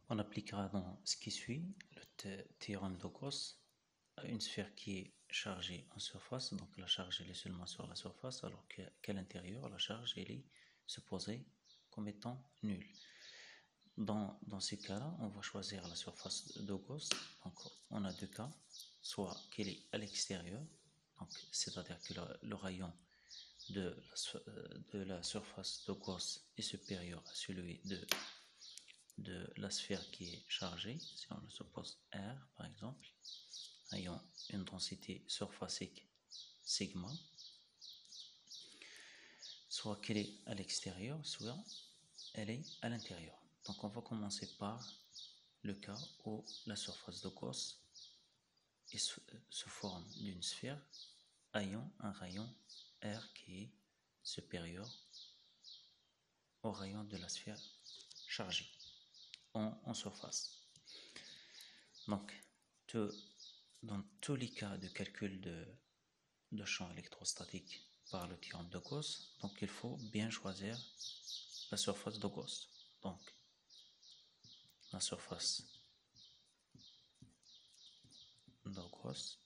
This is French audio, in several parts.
On appliquera dans ce qui suit le théorème de Gauss à une sphère qui est chargée en surface, donc la charge elle est seulement sur la surface, alors qu'à l'intérieur, la charge elle est supposée comme étant nulle. Dans ces cas-là, on va choisir la surface de Gauss. Donc on a deux cas, soit qu'elle est à l'extérieur, c'est-à-dire que le rayon de la surface de Gauss est supérieur à celui de la sphère qui est chargée, si on le suppose R par exemple, ayant une densité surfacique sigma, soit qu'elle est à l'extérieur, soit elle est à l'intérieur. Donc on va commencer par le cas où la surface de Gauss se forme d'une sphère ayant un rayon R qui est supérieur au rayon de la sphère chargée en surface. Donc, dans tous les cas de calcul de champ électrostatique par le théorème de Gauss, donc il faut bien choisir la surface de Gauss. Donc, la surface de Gauss,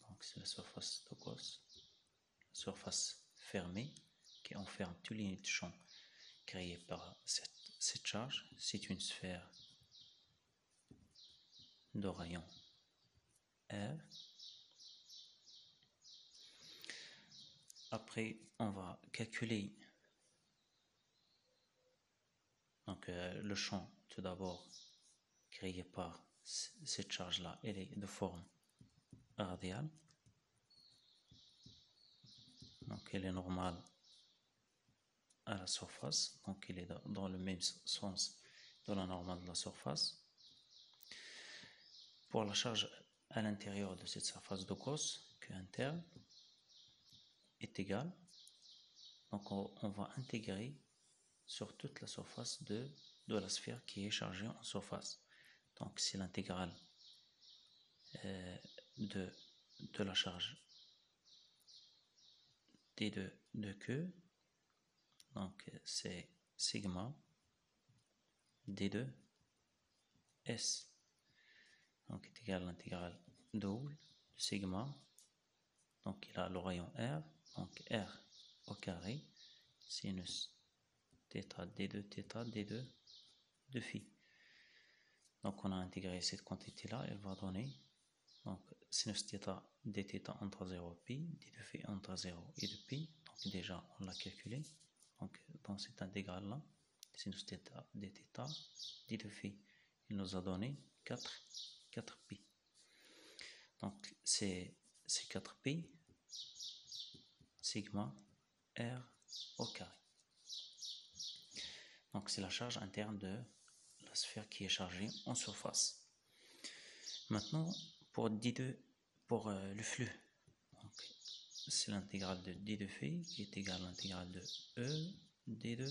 donc c'est la surface de Gauss, la surface fermée qui enferme tous les unités de champ créées par cette charge. C'est une sphère de rayon R. Après, on va calculer le champ tout d'abord créé par cette charge-là. Elle est de forme radiale. Donc elle est normale à la surface. Donc elle est dans le même sens de la normale de la surface. Pour la charge à l'intérieur de cette surface de Gauss, Q interne est égale. Donc on va intégrer sur toute la surface de la sphère qui est chargée en surface. Donc c'est l'intégrale de la charge d2 de Q. Donc c'est sigma d2 S. Donc est égal à l'intégrale double de sigma. Donc il a le rayon R. Donc R au carré sinus θ d2 de phi. Donc on a intégré cette quantité-là, elle va donner donc sinus θ dθ entre 0 et pi, d de phi entre 0 et 2 pi. Donc déjà on l'a calculé. Donc dans cette intégrale-là, sinus θ dθ, d de phi, il nous a donné 4 pi. Donc c'est 4 pi sigma R au carré. Donc c'est la charge interne de la sphère qui est chargée en surface. Maintenant, pour le flux, c'est l'intégrale de d de phi qui est égale à l'intégrale de E d2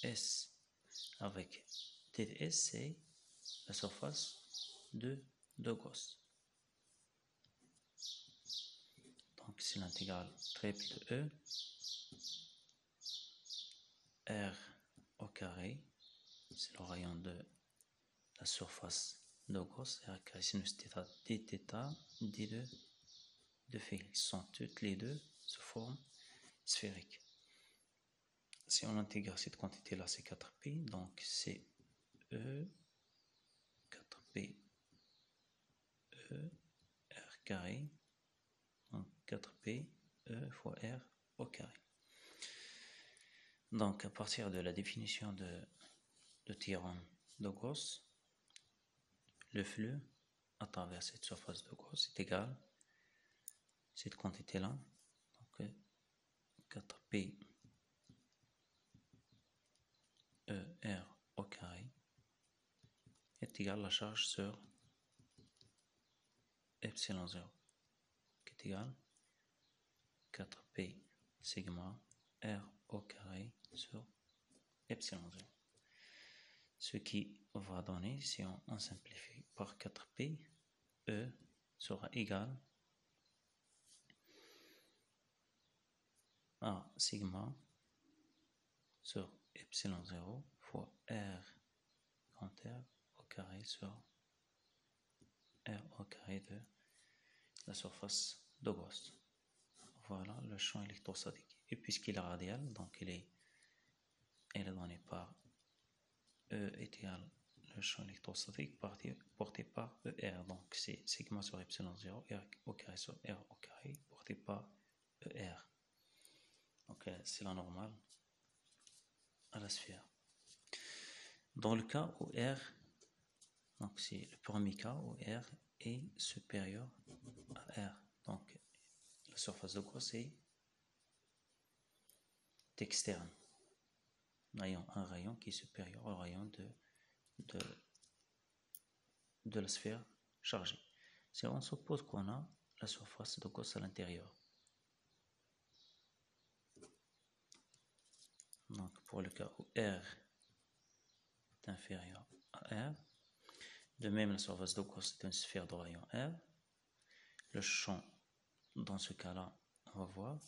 S, avec d de S, c'est la surface de Gauss. Donc c'est l'intégrale triple de E R au carré, c'est le rayon de la surface de Gauss, R carré sinus θ dθ d2 de phi. Ils sont toutes les deux sous forme sphérique. Si on intègre cette quantité-là, c'est 4pi, donc c'est E 4pi E R carré, donc 4pi E fois R au carré. Donc à partir de la définition de théorème de Gauss, le flux à travers cette surface de Gauss est égal à cette quantité-là, donc 4pi E R au carré est égal à la charge sur epsilon 0, qui est égal à 4pi sigma R au carré sur epsilon 0. Ce qui va donner, si on simplifie par 4pi, E sera égal à sigma sur epsilon 0 fois R carré sur R au carré de la surface de Gauss. Voilà le champ électrostatique. Et puisqu'il est radial, donc il est donné par E est égal le champ électrostatique porté par ER. Donc c'est sigma sur epsilon 0, R au carré sur R au carré, porté par ER. Donc c'est la normale à la sphère. Dans le cas où R, donc c'est le premier cas où R est supérieur à R. Donc la surface de Gauss est externe. Nous ayons un rayon qui est supérieur au rayon de la sphère chargée. Si on suppose qu'on a la surface de Gauss à l'intérieur. Donc pour le cas où R est inférieur à R, de même la surface de Gauss est une sphère de rayon R, le champ dans ce cas-là, on va voir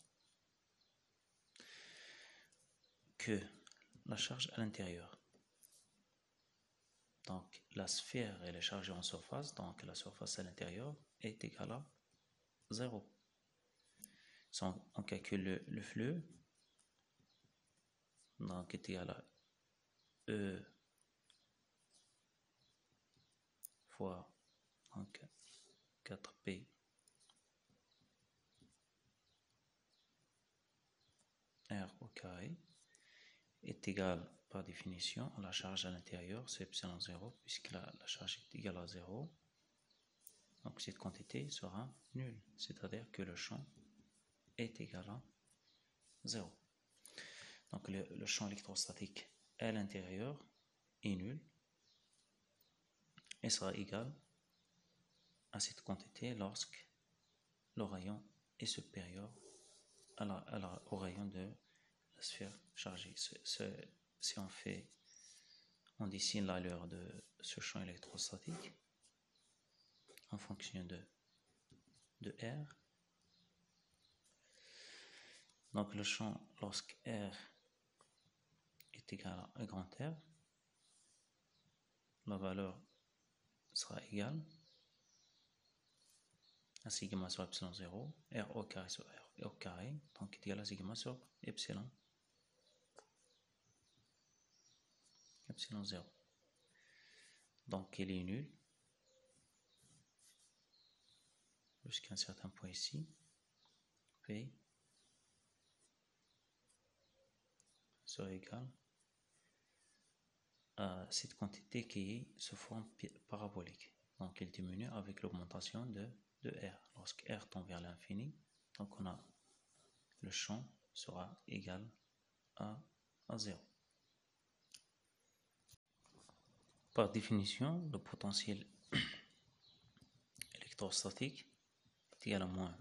que la charge à l'intérieur, donc la sphère elle est chargée en surface, donc la surface à l'intérieur est égale à 0. Si on calcule le flux, donc est égal à E fois donc 4P R au carré est égal par définition à la charge à l'intérieur, c'est epsilon 0, puisque la charge est égale à 0. Donc cette quantité sera nulle, c'est-à-dire que le champ est égal à 0. Donc le champ électrostatique à l'intérieur est nul et sera égal à cette quantité lorsque le rayon est supérieur au rayon de la sphère chargée. Si on dessine l'allure de ce champ électrostatique en fonction de R. Donc le champ, lorsque R est égal à grand R, la valeur sera égale à sigma sur epsilon 0, R au carré sur R au carré, donc est égal à sigma sur epsilon 0. Donc il est nul jusqu'à un certain point ici. P sera égal à cette quantité qui se forme parabolique. Donc il diminue avec l'augmentation de R. Lorsque R tend vers l'infini, donc on a le champ sera égal à 0. Par définition, le potentiel électrostatique est égal à moins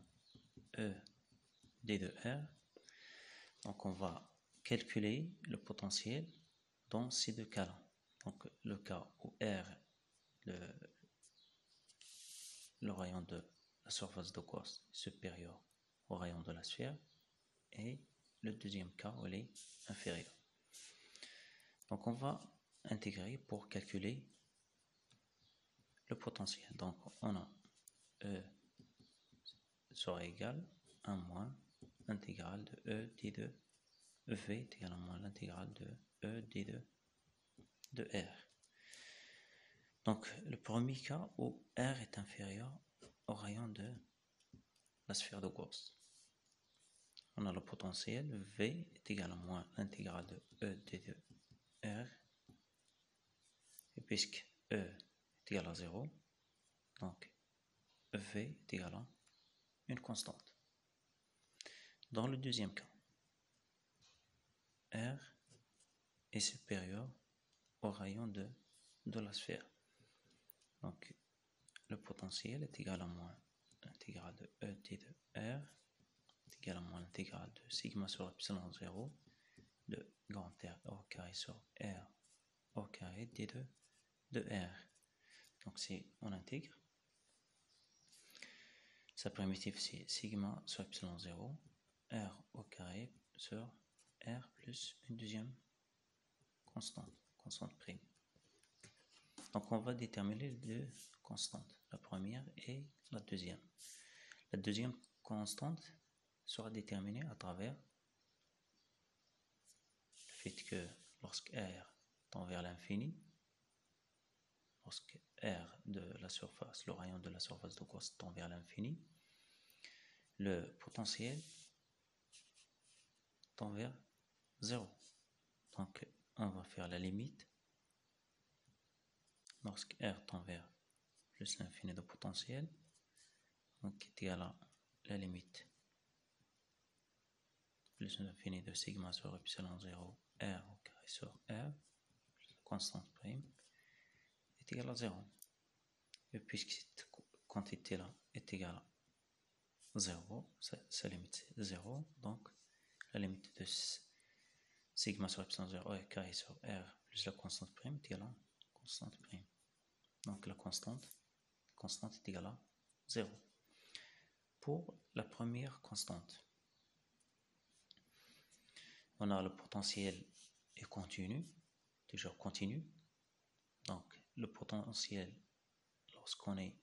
E d de R. Donc on va calculer le potentiel dans ces deux cas-là. Donc le cas où R, le rayon de la surface de Gauss est supérieur au rayon de la sphère, et le deuxième cas où elle est inférieure. Donc on va intégrer pour calculer le potentiel. Donc on a E sera égal à moins l'intégrale de E d de V est égal à moins l'intégrale de E d de R. Donc le premier cas où R est inférieur au rayon de la sphère de Gauss. On a le potentiel V est égal à moins l'intégrale de E d de R. Et puisque E est égal à 0, donc V est égal à une constante. Dans le deuxième cas, R est supérieur au rayon de la sphère. Donc le potentiel est égal à moins l'intégrale de E d de R est égal à moins l'intégrale de sigma sur epsilon 0 de grand R au carré sur R au carré d de R. Donc si on intègre, sa primitive c'est sigma sur epsilon 0 R au carré sur R plus une deuxième constante prime. Donc on va déterminer les deux constantes, la première et la deuxième. La deuxième constante sera déterminée à travers le fait que lorsque R tend vers l'infini, lorsque R de la surface, le rayon de la surface de Gauss tend vers l'infini, le potentiel tend vers 0. Donc on va faire la limite. Lorsque R tend vers plus l'infini de potentiel, donc est égal à la limite plus l'infini de sigma sur epsilon 0 R au carré sur R, plus la constante prime, est égal à 0. Et puisque cette quantité-là est égale à 0, sa limite c'est 0, donc la limite de sigma sur epsilon 0 R carré sur R plus la constante prime est égale à constante prime. Donc la constante est égale à 0. Pour la première constante, on a le potentiel est continu, toujours continu. Donc le potentiel, lorsqu'on est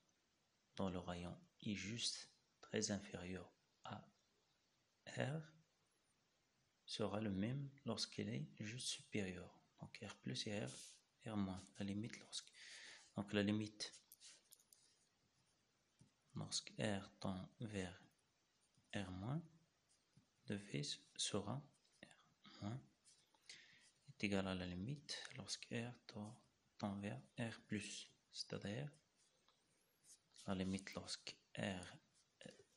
dans le rayon, est juste très inférieur à R, sera le même lorsqu'il est juste supérieur. Donc R plus et R moins. La limite donc la limite lorsque R tend vers R moins de V sera R moins est égal à la limite lorsque R tend vers R plus, c'est-à-dire la limite lorsque R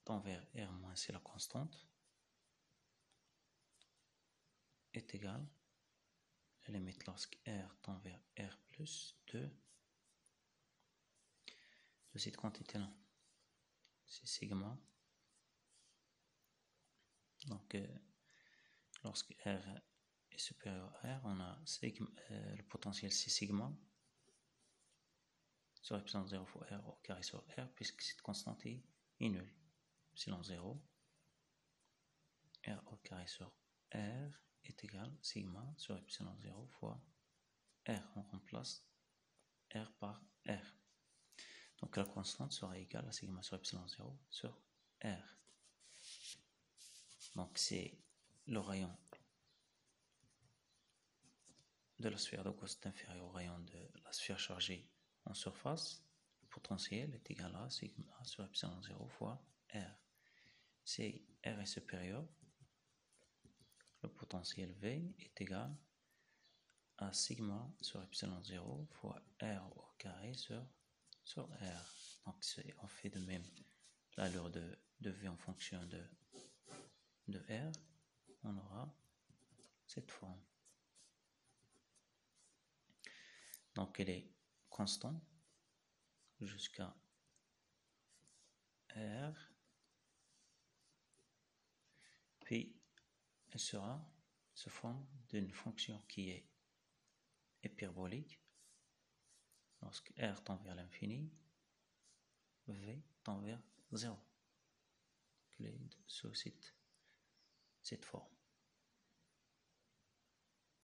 tend vers R moins, c'est la constante, est égale à la limite lorsque R tend vers R plus de cette quantité-là. C'est sigma. Donc, lorsque R est supérieur à R, on a sigma, le potentiel c'est sigma sur epsilon 0 fois R au carré sur R, puisque cette constante est nulle. Epsilon 0, R au carré sur R est égal à sigma sur epsilon 0 fois R. On remplace R par R. Donc la constante sera égale à sigma sur epsilon 0 sur R. Donc c'est le rayon de la sphère de Gauss inférieur au rayon de la sphère chargée en surface. Le potentiel est égal à sigma sur epsilon 0 fois R. Si R est supérieur, le potentiel V est égal à sigma sur epsilon 0 fois R au carré sur R. Donc on fait de même l'allure de V en fonction de R, on aura cette forme. Donc elle est constante jusqu'à R, puis elle se forme d'une fonction qui est hyperbolique. Lorsque R tend vers l'infini, V tend vers 0. Elle est sous cette forme.